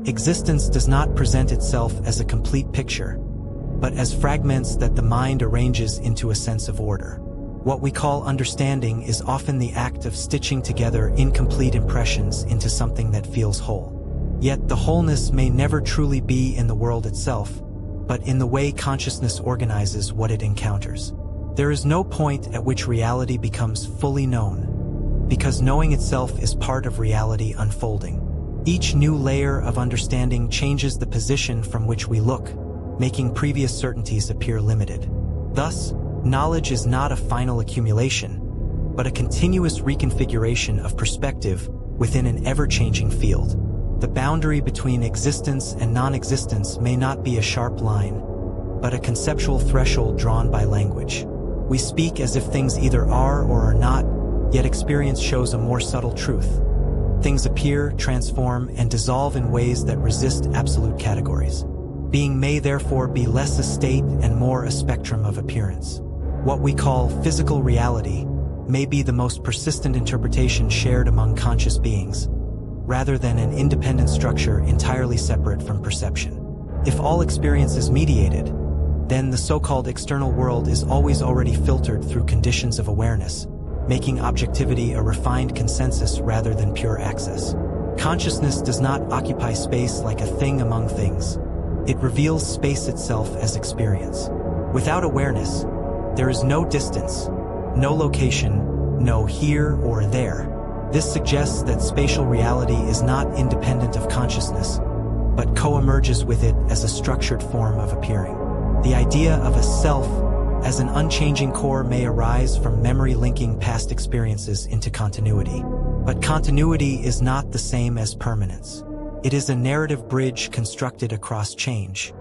Existence does not present itself as a complete picture, but as fragments that the mind arranges into a sense of order. What we call understanding is often the act of stitching together incomplete impressions into something that feels whole. Yet the wholeness may never truly be in the world itself, but in the way consciousness organizes what it encounters. There is no point at which reality becomes fully known, because knowing itself is part of reality unfolding. Each new layer of understanding changes the position from which we look, making previous certainties appear limited. Thus, knowledge is not a final accumulation, but a continuous reconfiguration of perspective within an ever-changing field. The boundary between existence and non-existence may not be a sharp line, but a conceptual threshold drawn by language. We speak as if things either are or are not, yet experience shows a more subtle truth. Things appear, transform, and dissolve in ways that resist absolute categories. Being may therefore be less a state and more a spectrum of appearance. What we call physical reality may be the most persistent interpretation shared among conscious beings, rather than an independent structure entirely separate from perception. If all experience is mediated, then the so-called external world is always already filtered through conditions of awareness, making objectivity a refined consensus rather than pure access. Consciousness does not occupy space like a thing among things. It reveals space itself as experience. Without awareness, there is no distance, no location, no here or there. This suggests that spatial reality is not independent of consciousness, but co-emerges with it as a structured form of appearing. The idea of a self as an unchanging core may arise from memory linking past experiences into continuity. But continuity is not the same as permanence. It is a narrative bridge constructed across change.